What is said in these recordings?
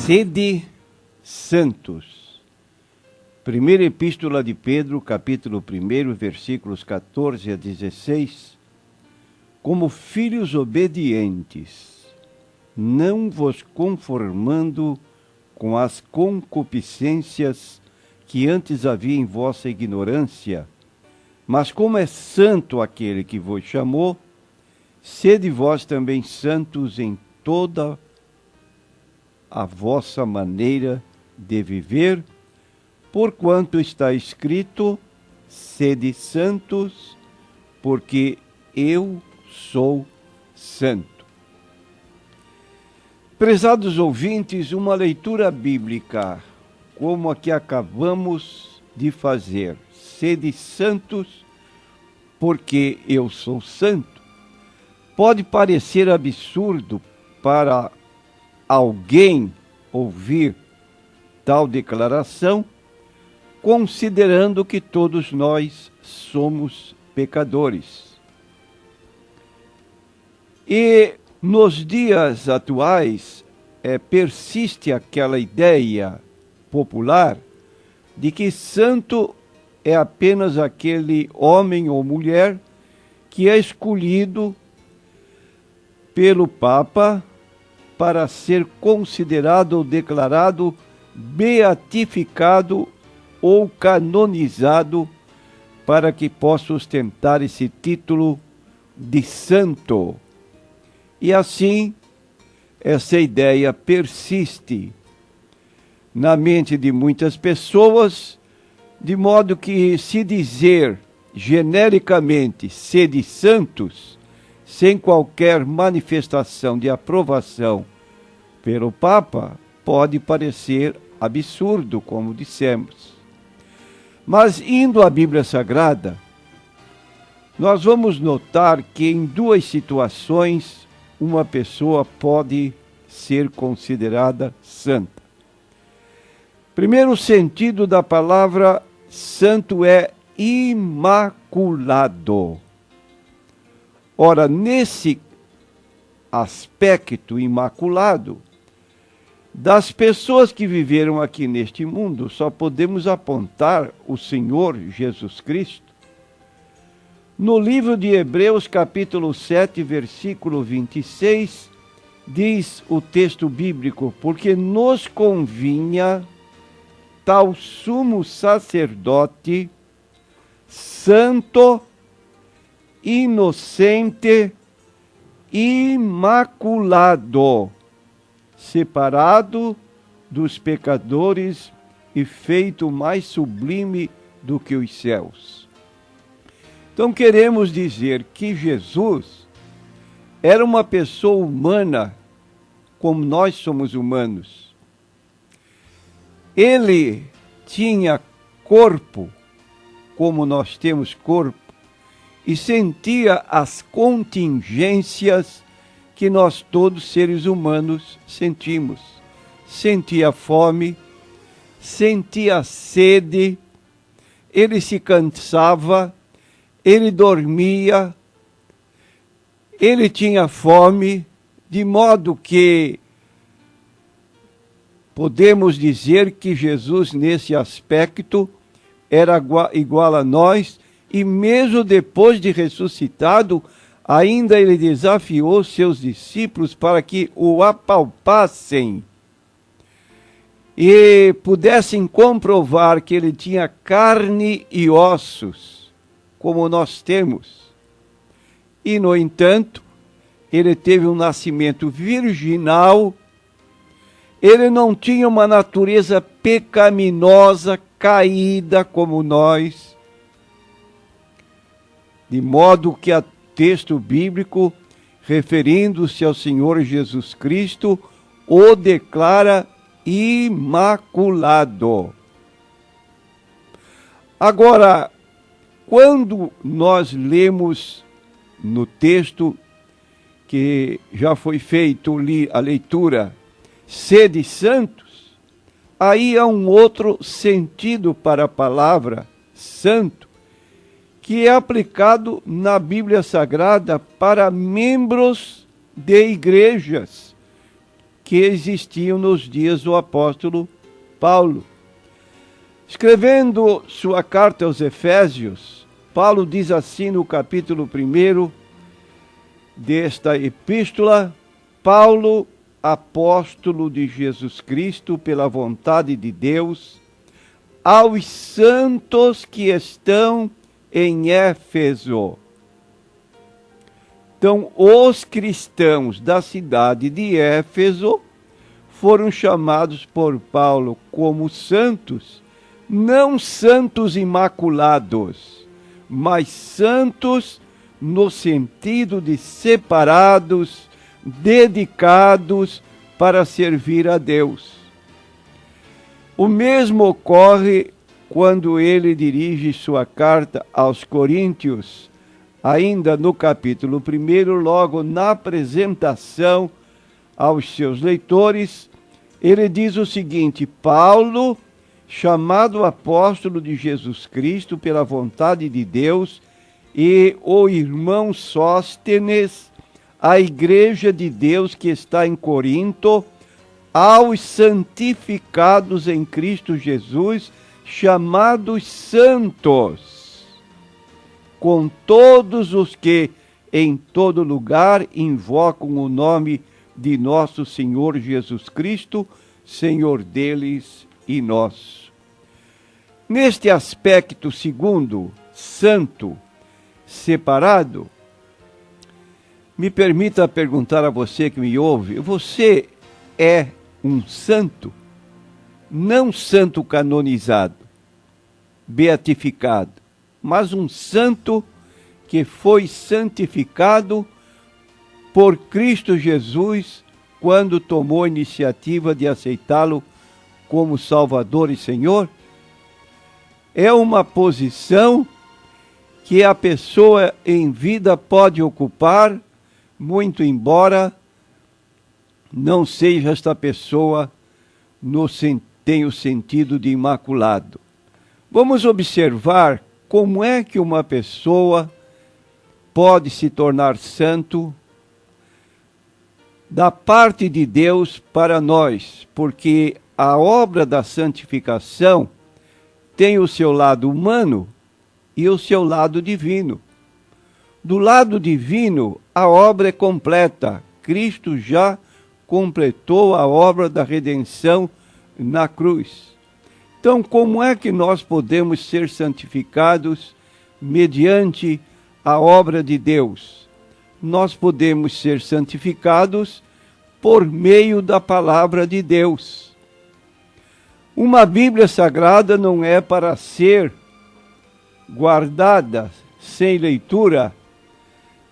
Sede santos. Primeira Epístola de Pedro, capítulo 1, versículos 14 a 16. Como filhos obedientes, não vos conformando com as concupiscências que antes havia em vossa ignorância, mas como é santo aquele que vos chamou, sede vós também santos em toda a vossa maneira de viver, porquanto está escrito: sede santos, porque eu sou santo. Prezados ouvintes, uma leitura bíblica como a que acabamos de fazer, sede santos, porque eu sou santo, pode parecer absurdo para alguém ouvir tal declaração, considerando que todos nós somos pecadores. E nos dias atuais persiste aquela ideia popular de que santo é apenas aquele homem ou mulher que é escolhido pelo Papa para ser considerado ou declarado beatificado ou canonizado, para que possa ostentar esse título de santo. E assim, essa ideia persiste na mente de muitas pessoas, de modo que se dizer genericamente sede santos, sem qualquer manifestação de aprovação pelo Papa, pode parecer absurdo, como dissemos. Mas indo à Bíblia Sagrada, nós vamos notar que em duas situações uma pessoa pode ser considerada santa. Primeiro sentido da palavra santo é imaculado. Ora, nesse aspecto imaculado, das pessoas que viveram aqui neste mundo, só podemos apontar o Senhor Jesus Cristo. No livro de Hebreus, capítulo 7, versículo 26, diz o texto bíblico: porque nos convinha tal sumo sacerdote, santo, inocente, imaculado, separado dos pecadores e feito mais sublime do que os céus. Então queremos dizer que Jesus era uma pessoa humana, como nós somos humanos. Ele tinha corpo, como nós temos corpo, e sentia as contingências que nós todos seres humanos sentimos. Sentia fome, sentia sede, ele se cansava, ele dormia, ele tinha fome, de modo que podemos dizer que Jesus, nesse aspecto, era igual a nós, e mesmo depois de ressuscitado, ainda ele desafiou seus discípulos para que o apalpassem e pudessem comprovar que ele tinha carne e ossos, como nós temos. E, no entanto, ele teve um nascimento virginal, ele não tinha uma natureza pecaminosa, caída como nós, de modo que o texto bíblico, referindo-se ao Senhor Jesus Cristo, o declara imaculado. Agora, quando nós lemos no texto que já foi feito a leitura, sede santos, aí há um outro sentido para a palavra santo, que é aplicado na Bíblia Sagrada para membros de igrejas, que existiam nos dias do apóstolo Paulo. Escrevendo sua carta aos Efésios, Paulo diz assim no capítulo 1 desta epístola: Paulo, apóstolo de Jesus Cristo, pela vontade de Deus, aos santos que estão em Éfeso. Então, os cristãos da cidade de Éfeso foram chamados por Paulo como santos, não santos imaculados, mas santos no sentido de separados, dedicados para servir a Deus. O mesmo ocorre quando ele dirige sua carta aos Coríntios, ainda no capítulo 1, logo na apresentação aos seus leitores, ele diz o seguinte: Paulo, chamado apóstolo de Jesus Cristo pela vontade de Deus, e o irmão Sóstenes, a igreja de Deus que está em Corinto, aos santificados em Cristo Jesus, chamados santos, com todos os que em todo lugar invocam o nome de nosso Senhor Jesus Cristo, Senhor deles e nosso. Neste aspecto segundo, santo, separado, me permita perguntar a você que me ouve: você é um santo? Não santo canonizado, beatificado, mas um santo que foi santificado por Cristo Jesus quando tomou a iniciativa de aceitá-lo como Salvador e Senhor? É uma posição que a pessoa em vida pode ocupar, muito embora não seja esta pessoa tenha o sentido de imaculado. Vamos observar como é que uma pessoa pode se tornar santo da parte de Deus para nós, porque a obra da santificação tem o seu lado humano e o seu lado divino. Do lado divino, a obra é completa. Cristo já completou a obra da redenção na cruz. Então, como é que nós podemos ser santificados mediante a obra de Deus? Nós podemos ser santificados por meio da palavra de Deus. Uma Bíblia Sagrada não é para ser guardada sem leitura,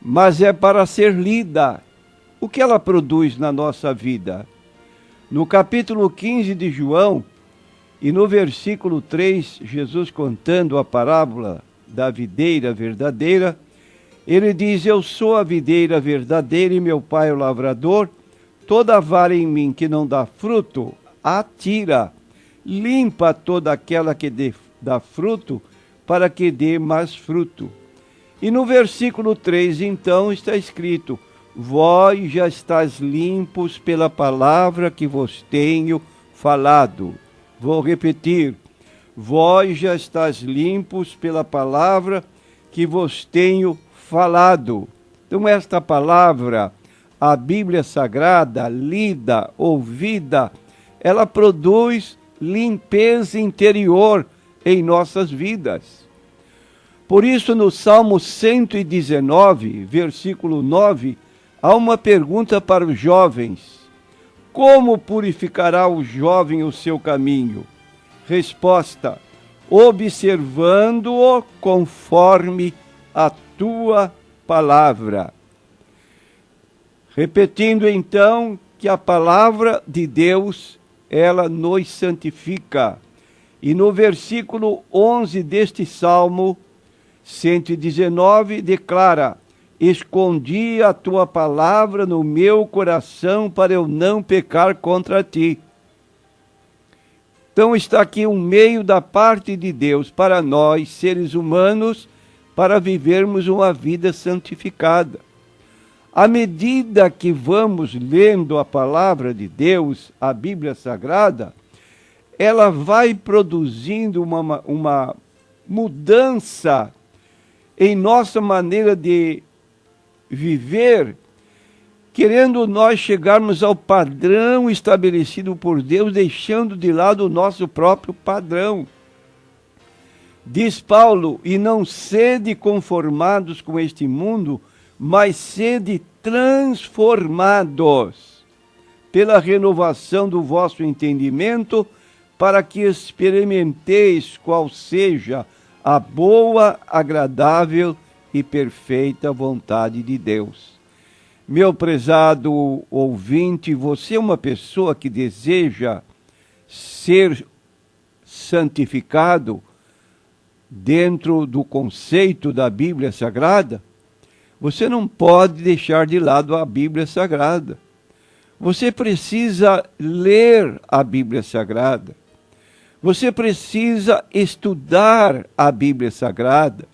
mas é para ser lida. O que ela produz na nossa vida? No capítulo 15 de João, e no versículo 3, Jesus contando a parábola da videira verdadeira, ele diz: eu sou a videira verdadeira e meu pai é o lavrador. Toda vara em mim que não dá fruto, atira. Limpa toda aquela que dá fruto, para que dê mais fruto. E no versículo 3, então, está escrito: vós já estáis limpos pela palavra que vos tenho falado. Vou repetir: vós já estáis limpos pela palavra que vos tenho falado. Então, esta palavra, a Bíblia Sagrada, lida, ouvida, ela produz limpeza interior em nossas vidas. Por isso, no Salmo 119, versículo 9, há uma pergunta para os jovens: como purificará o jovem o seu caminho? Resposta: observando-o conforme a tua palavra. Repetindo então que a palavra de Deus, ela nos santifica. E no versículo 11 deste Salmo 119 declara: escondi a tua palavra no meu coração para eu não pecar contra ti. Então está aqui um meio da parte de Deus para nós, seres humanos, para vivermos uma vida santificada. À medida que vamos lendo a palavra de Deus, a Bíblia Sagrada, ela vai produzindo uma mudança em nossa maneira de viver, querendo nós chegarmos ao padrão estabelecido por Deus, deixando de lado o nosso próprio padrão. Diz Paulo, e não sede conformados com este mundo, mas sede transformados pela renovação do vosso entendimento, para que experimenteis qual seja a boa, agradável e perfeita vontade de Deus. Meu prezado ouvinte, você é uma pessoa que deseja ser santificado dentro do conceito da Bíblia Sagrada? Você não pode deixar de lado a Bíblia Sagrada. Você precisa ler a Bíblia Sagrada. Você precisa estudar a Bíblia Sagrada.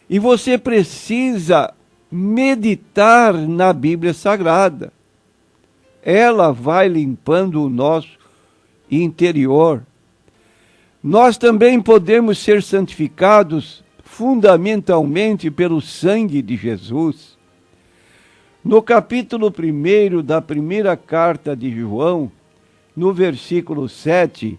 E você precisa meditar na Bíblia Sagrada. Ela vai limpando o nosso interior. Nós também podemos ser santificados fundamentalmente pelo sangue de Jesus. No capítulo 1 da primeira carta de João, no versículo 7,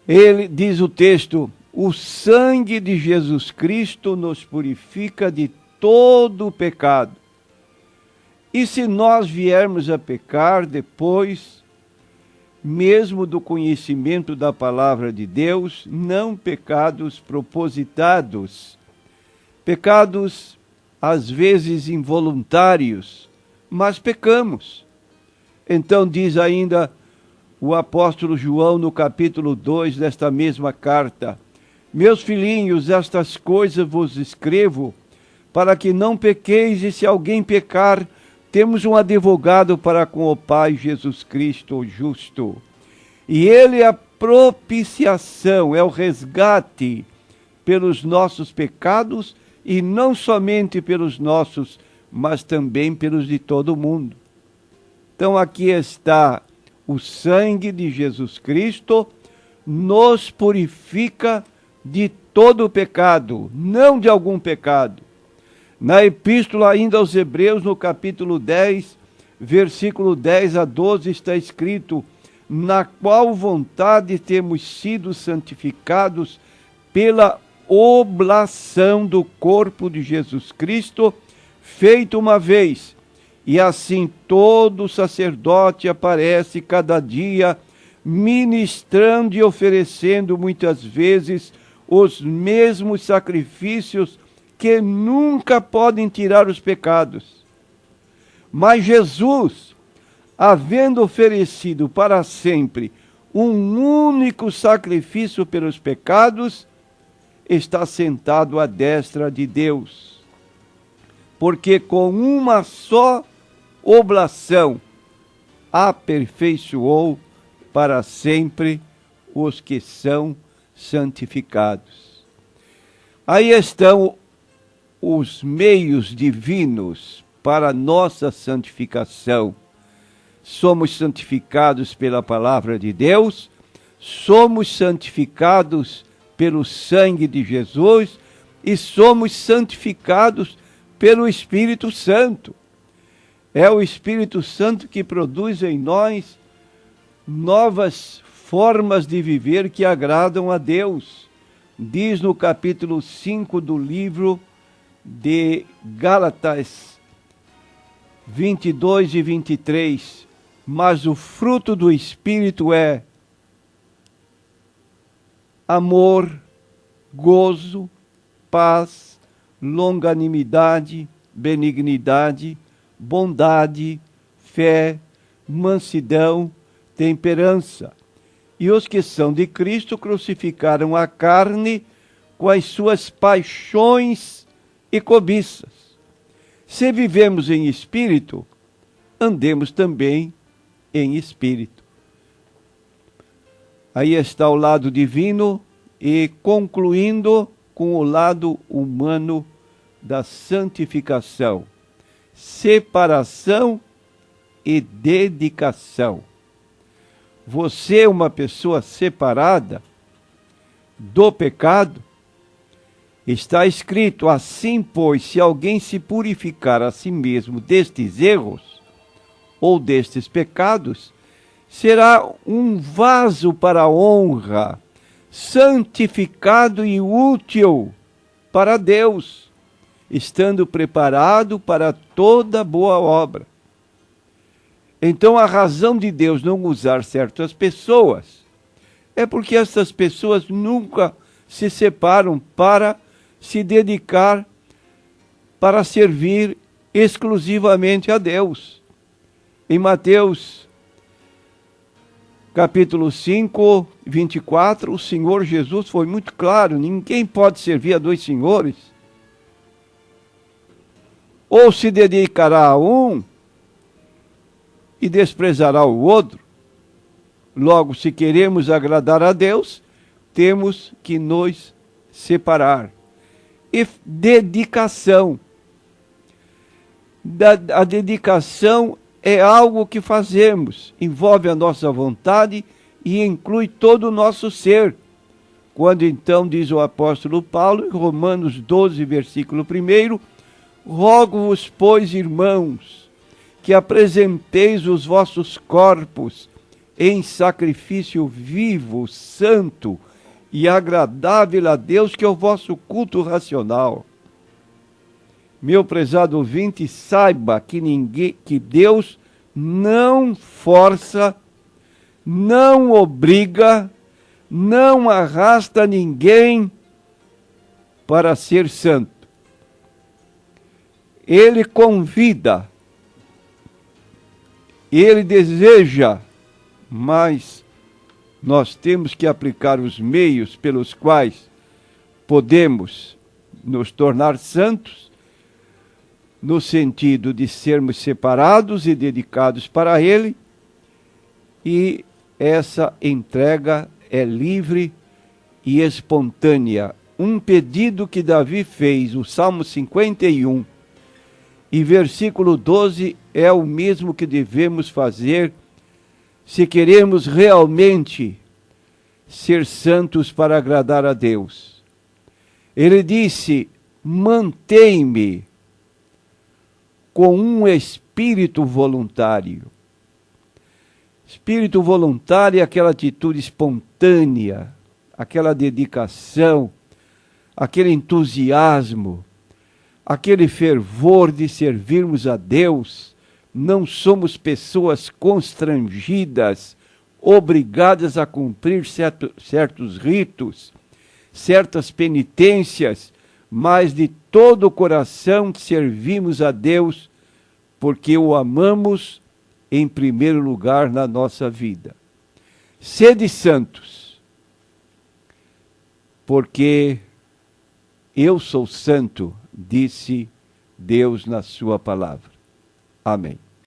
ele diz o texto: o sangue de Jesus Cristo nos purifica de todo o pecado. E se nós viermos a pecar depois, mesmo do conhecimento da palavra de Deus, não pecados propositados, pecados às vezes involuntários, mas pecamos. Então diz ainda o apóstolo João no capítulo 2 desta mesma carta: meus filhinhos, estas coisas vos escrevo para que não pequeis, e se alguém pecar, temos um advogado para com o Pai, Jesus Cristo, o justo. E ele é a propiciação, é o resgate pelos nossos pecados, e não somente pelos nossos, mas também pelos de todo o mundo. Então aqui está o sangue de Jesus Cristo, nos purifica de todo o pecado, não de algum pecado. Na epístola ainda aos Hebreus, no capítulo 10, versículo 10 a 12, está escrito: na qual vontade temos sido santificados pela oblação do corpo de Jesus Cristo, feito uma vez, e assim todo sacerdote aparece cada dia, ministrando e oferecendo muitas vezes os mesmos sacrifícios que nunca podem tirar os pecados. Mas Jesus, havendo oferecido para sempre um único sacrifício pelos pecados, está sentado à destra de Deus. Porque com uma só oblação aperfeiçoou para sempre os que são santificados. Aí estão os meios divinos para nossa santificação. Somos santificados pela palavra de Deus, somos santificados pelo sangue de Jesus e somos santificados pelo Espírito Santo. É o Espírito Santo que produz em nós novas formas de viver que agradam a Deus. Diz no capítulo 5 do livro de Gálatas 22 e 23, mas o fruto do Espírito é amor, gozo, paz, longanimidade, benignidade, bondade, fé, mansidão, temperança. E os que são de Cristo crucificaram a carne com as suas paixões e cobiças. Se vivemos em espírito, andemos também em espírito. Aí está o lado divino e concluindo com o lado humano da santificação. separação e dedicação. Você é uma pessoa separada do pecado? Está escrito assim, pois, se alguém se purificar a si mesmo destes erros ou destes pecados, será um vaso para a honra, santificado e útil para Deus, estando preparado para toda boa obra. Então, a razão de Deus não usar certas pessoas é porque essas pessoas nunca se separam para se dedicar, para servir exclusivamente a Deus. Em Mateus, capítulo 5, 24, o Senhor Jesus foi muito claro: ninguém pode servir a dois senhores. Ou se dedicará a um e desprezará o outro. Logo, se queremos agradar a Deus, temos que nos separar. E dedicação. A dedicação é algo que fazemos, envolve a nossa vontade e inclui todo o nosso ser. Quando então diz o apóstolo Paulo, em Romanos 12, versículo 1, rogo-vos, pois, irmãos, que apresenteis os vossos corpos em sacrifício vivo, santo e agradável a Deus, que é o vosso culto racional. Meu prezado ouvinte, saiba que Deus não força, não obriga, não arrasta ninguém para ser santo. Ele convida, Ele deseja, mas nós temos que aplicar os meios pelos quais podemos nos tornar santos, no sentido de sermos separados e dedicados para Ele, e essa entrega é livre e espontânea. Um pedido que Davi fez, o Salmo 51, e versículo 12, é o mesmo que devemos fazer se queremos realmente ser santos para agradar a Deus. Ele disse: mantém-me com um espírito voluntário. Espírito voluntário é aquela atitude espontânea, aquela dedicação, aquele entusiasmo, aquele fervor de servirmos a Deus. Não somos pessoas constrangidas, obrigadas a cumprir certos ritos, certas penitências, mas de todo o coração servimos a Deus, porque o amamos em primeiro lugar na nossa vida. Sede santos, porque eu sou santo, disse Deus na sua palavra. Amém.